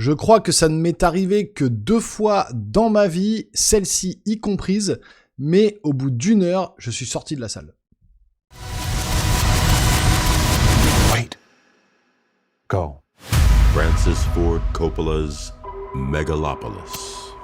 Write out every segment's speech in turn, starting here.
Je crois que ça ne m'est arrivé que 2 fois dans ma vie, celle-ci y comprise, mais au bout d'1 heure, je suis sorti de la salle. Wait. Go. Francis Ford Coppola's Megalopolis.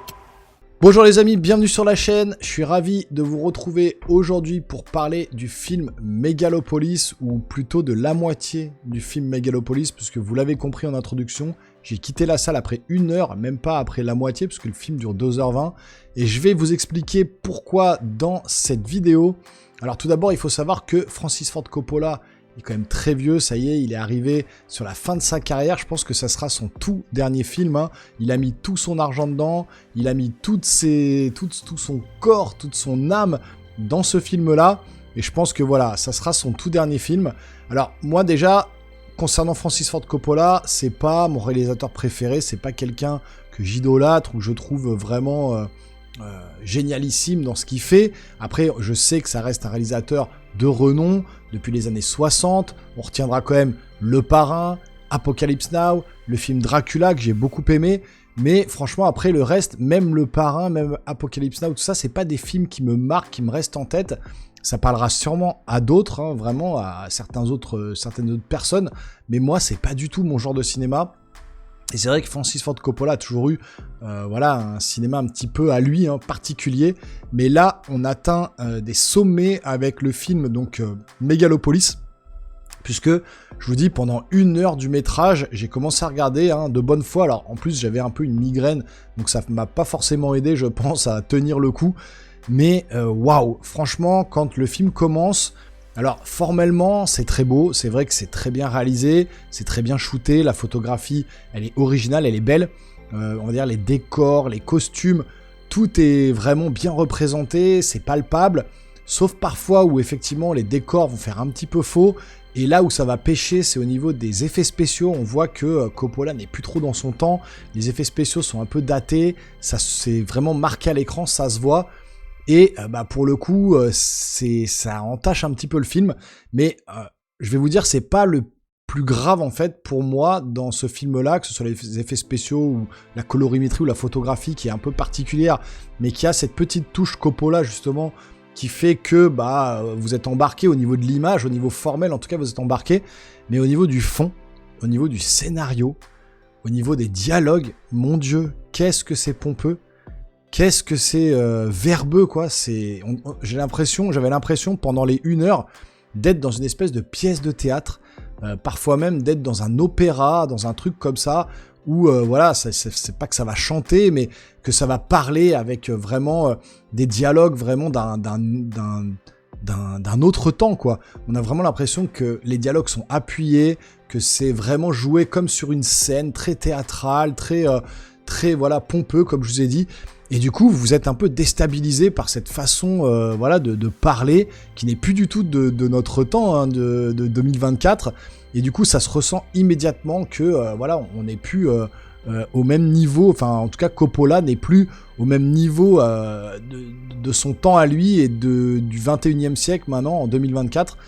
Bonjour les amis, bienvenue sur la chaîne. Je suis ravi de vous retrouver aujourd'hui pour parler du film Megalopolis, ou plutôt de la moitié du film Megalopolis, puisque vous l'avez compris en introduction, j'ai quitté la salle après 1 heure, même pas après la moitié, puisque le film dure 2h20, et je vais vous expliquer pourquoi dans cette vidéo. Alors tout d'abord, il faut savoir que Francis Ford Coppola est quand même très vieux, ça y est, il est arrivé sur la fin de sa carrière, je pense que ça sera son tout dernier film, hein. Il a mis tout son argent dedans, il a mis tout son corps, toute son âme dans ce film-là, et je pense que voilà, ça sera son tout dernier film. Alors moi déjà, concernant Francis Ford Coppola, c'est pas mon réalisateur préféré, c'est pas quelqu'un que j'idolâtre ou que je trouve vraiment génialissime dans ce qu'il fait. Après, je sais que ça reste un réalisateur de renom depuis les années 60. On retiendra quand même Le Parrain, Apocalypse Now, le film Dracula que j'ai beaucoup aimé. Mais franchement, après le reste, même Le Parrain, même Apocalypse Now, tout ça, c'est pas des films qui me marquent, qui me restent en tête. Ça parlera sûrement à d'autres, hein, vraiment à certaines autres personnes. Mais moi, c'est pas du tout mon genre de cinéma. Et c'est vrai que Francis Ford Coppola a toujours eu un cinéma un petit peu à lui, hein, particulier. Mais là, on atteint des sommets avec le film donc Megalopolis. Puisque, je vous dis, pendant 1 heure du métrage, j'ai commencé à regarder de bonne foi. Alors, en plus, j'avais un peu une migraine, donc ça m'a pas forcément aidé, je pense, à tenir le coup. Mais waouh, franchement, quand le film commence... Alors, formellement, c'est très beau, c'est vrai que c'est très bien réalisé, c'est très bien shooté, la photographie, elle est originale, elle est belle, on va dire les décors, les costumes, tout est vraiment bien représenté, c'est palpable, sauf parfois où effectivement les décors vont faire un petit peu faux, et là où ça va pêcher, c'est au niveau des effets spéciaux, on voit que Coppola n'est plus trop dans son temps, les effets spéciaux sont un peu datés, ça c'est vraiment marqué à l'écran, ça se voit. Et pour le coup, ça entache un petit peu le film, mais je vais vous dire, c'est pas le plus grave en fait pour moi dans ce film-là, que ce soit les effets spéciaux ou la colorimétrie ou la photographie qui est un peu particulière, mais qui a cette petite touche Coppola justement qui fait que vous êtes embarqué au niveau de l'image, au niveau formel en tout cas vous êtes embarqué, mais au niveau du fond, au niveau du scénario, au niveau des dialogues, mon Dieu, qu'est-ce que c'est pompeux! Qu'est-ce que c'est verbeux, quoi. J'avais l'impression pendant les 1 heure d'être dans une espèce de pièce de théâtre, parfois même d'être dans un opéra, dans un truc comme ça, où c'est pas que ça va chanter, mais que ça va parler avec vraiment des dialogues vraiment d'un autre temps, quoi. On a vraiment l'impression que les dialogues sont appuyés, que c'est vraiment joué comme sur une scène, très théâtrale, très pompeux, comme je vous ai dit. Et du coup, vous êtes un peu déstabilisé par cette façon de parler, qui n'est plus du tout de notre temps, hein, de 2024. Et du coup, ça se ressent immédiatement que on n'est plus au même niveau, enfin en tout cas Coppola n'est plus au même niveau de son temps à lui et du 21e siècle maintenant, en 2024.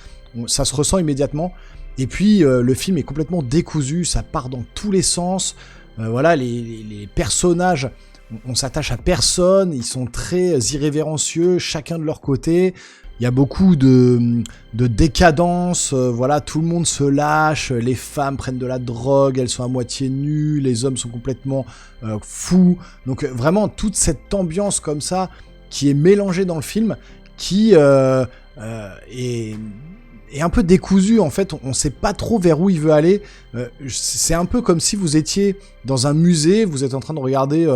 Ça se ressent immédiatement. Et puis, le film est complètement décousu, ça part dans tous les sens. Les personnages... On s'attache à personne, ils sont très irrévérencieux, chacun de leur côté. Il y a beaucoup de décadence, tout le monde se lâche, les femmes prennent de la drogue, elles sont à moitié nues, les hommes sont complètement fous. Donc vraiment toute cette ambiance comme ça qui est mélangée dans le film, qui est un peu décousu en fait, on sait pas trop vers où il veut aller. C'est un peu comme si vous étiez dans un musée, vous êtes en train de regarder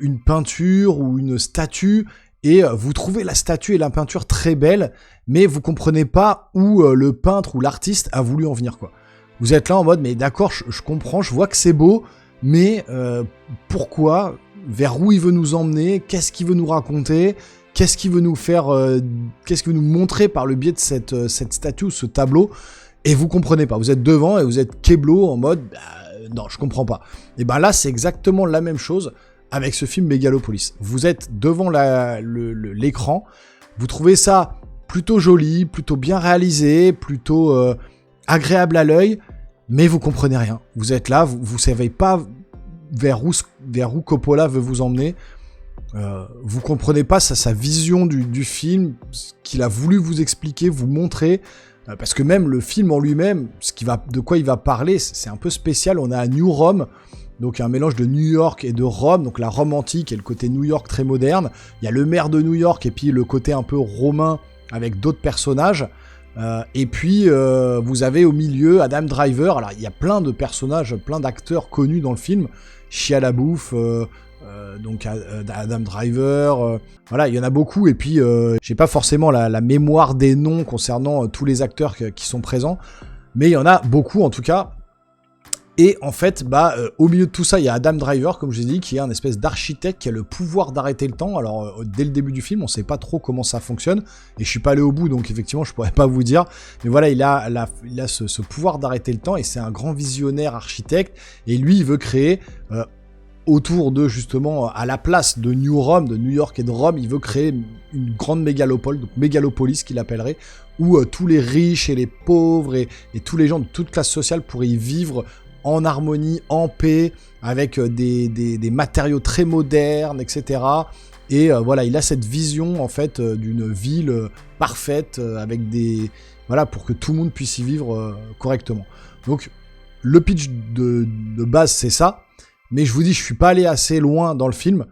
une peinture ou une statue, et vous trouvez la statue et la peinture très belle, mais vous comprenez pas où le peintre ou l'artiste a voulu en venir, quoi. Vous êtes là en mode, mais d'accord, je comprends, je vois que c'est beau, mais pourquoi, vers où il veut nous emmener, qu'est-ce qu'il veut nous raconter, qu'est-ce qu'il veut nous faire, qu'est-ce qu'il veut nous montrer par le biais de cette statue ou ce tableau, et vous comprenez pas. Vous êtes devant et vous êtes keblo en mode non, je comprends pas. Et là, c'est exactement la même chose avec ce film Megalopolis. Vous êtes devant l'écran, vous trouvez ça plutôt joli, plutôt bien réalisé, plutôt agréable à l'œil, mais vous comprenez rien. Vous êtes là, vous savez pas vers où Coppola veut vous emmener. Vous comprenez pas sa vision du film, ce qu'il a voulu vous expliquer, vous montrer, parce que même le film en lui-même, de quoi il va parler, c'est un peu spécial. On a à New Rome, donc un mélange de New York et de Rome, donc la Rome antique et le côté New York très moderne. Il y a le maire de New York et puis le côté un peu romain avec d'autres personnages. Et puis vous avez au milieu Adam Driver. Alors il y a plein de personnages, plein d'acteurs connus dans le film. Shia LaBeouf, donc Adam Driver, voilà, il y en a beaucoup. Et puis j'ai pas forcément la mémoire des noms concernant tous les acteurs qui sont présents, mais il y en a beaucoup en tout cas. Et en fait, au milieu de tout ça, il y a Adam Driver, comme je l'ai dit, qui est un espèce d'architecte qui a le pouvoir d'arrêter le temps. Alors, dès le début du film, on sait pas trop comment ça fonctionne, et je suis pas allé au bout, donc effectivement, je pourrais pas vous dire. Mais voilà, il a ce pouvoir d'arrêter le temps, et c'est un grand visionnaire architecte, et lui, il veut créer, autour de, justement, à la place de New Rome, de New York et de Rome, il veut créer une grande mégalopole, donc mégalopolis qu'il appellerait, où tous les riches et les pauvres, et tous les gens de toute classe sociale pourraient y vivre en harmonie, en paix, avec des matériaux très modernes, etc. Et voilà, il a cette vision, en fait, d'une ville parfaite, avec voilà, pour que tout le monde puisse y vivre correctement. Donc, le pitch de base, c'est ça. Mais je vous dis, je suis pas allé assez loin dans le film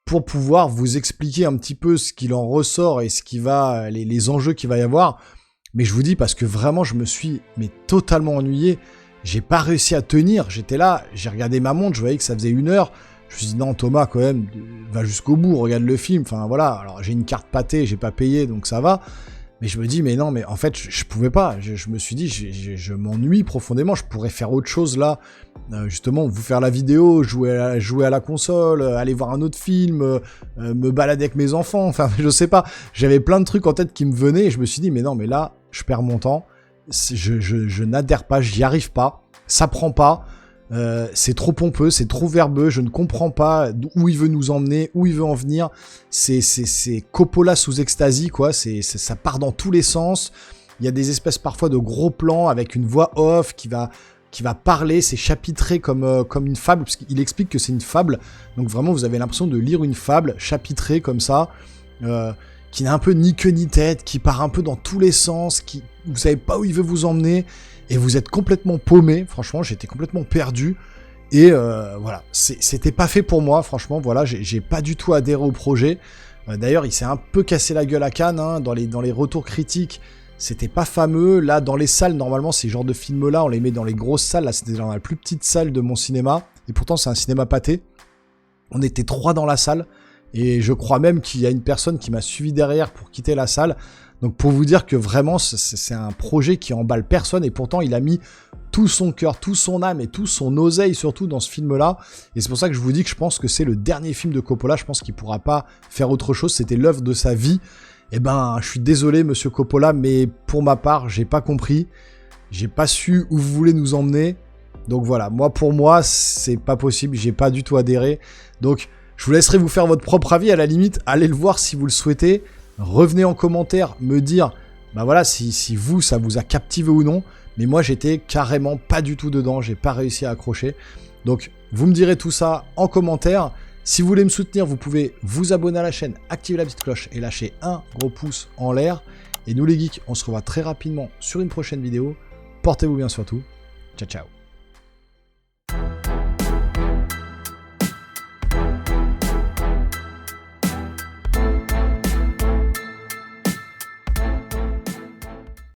pour pouvoir vous expliquer un petit peu ce qu'il en ressort et les enjeux qu'il va y avoir. Mais je vous dis, parce que vraiment, je me suis totalement ennuyé. J'ai pas réussi à tenir, j'étais là, j'ai regardé ma montre, je voyais que ça faisait 1 heure. Je me suis dit non Thomas quand même, va jusqu'au bout, regarde le film, enfin voilà. Alors j'ai une carte pâtée, j'ai pas payé donc ça va. Mais je me dis mais non, mais en fait je pouvais pas, je me suis dit je m'ennuie profondément, je pourrais faire autre chose là. Justement vous faire la vidéo, jouer à la console, aller voir un autre film, me balader avec mes enfants, enfin je sais pas. J'avais plein de trucs en tête qui me venaient et je me suis dit mais non mais là je perds mon temps. Je n'adhère pas, j'y arrive pas, ça prend pas, c'est trop pompeux, c'est trop verbeux, je ne comprends pas où il veut nous emmener, où il veut en venir. C'est Coppola sous ecstasy, quoi. Ça part dans tous les sens. Il y a des espèces parfois de gros plans avec une voix off qui va parler, c'est chapitré comme une fable, parce qu'il explique que c'est une fable. Donc vraiment, vous avez l'impression de lire une fable chapitrée comme ça. Qui n'a un peu ni queue ni tête, qui part un peu dans tous les sens, vous savez pas où il veut vous emmener, et vous êtes complètement paumé. Franchement, j'étais complètement perdu, et voilà, c'était pas fait pour moi, franchement, voilà, j'ai pas du tout adhéré au projet. D'ailleurs, il s'est un peu cassé la gueule à Cannes, hein, dans les retours critiques, c'était pas fameux. Là, dans les salles, normalement, ces genres de films-là, on les met dans les grosses salles, là, c'était dans la plus petite salle de mon cinéma, et pourtant, c'est un cinéma pâté. On était 3 dans la salle, et je crois même qu'il y a une personne qui m'a suivi derrière pour quitter la salle. Donc pour vous dire que vraiment c'est un projet qui emballe personne, et pourtant il a mis tout son cœur, tout son âme et tout son oseille surtout dans ce film-là. Et c'est pour ça que je vous dis que je pense que c'est le dernier film de Coppola. Je pense qu'il pourra pas faire autre chose. C'était l'œuvre de sa vie. Eh ben, je suis désolé monsieur Coppola, mais pour ma part, j'ai pas compris. J'ai pas su où vous voulez nous emmener. Donc voilà, pour moi, c'est pas possible. J'ai pas du tout adhéré. Donc je vous laisserai vous faire votre propre avis, à la limite, allez le voir si vous le souhaitez, revenez en commentaire, me dire, voilà, si vous, ça vous a captivé ou non, mais moi j'étais carrément pas du tout dedans, j'ai pas réussi à accrocher, donc vous me direz tout ça en commentaire. Si vous voulez me soutenir, vous pouvez vous abonner à la chaîne, activer la petite cloche et lâcher un gros pouce en l'air, et nous les geeks, on se revoit très rapidement sur une prochaine vidéo, portez-vous bien surtout, ciao ciao.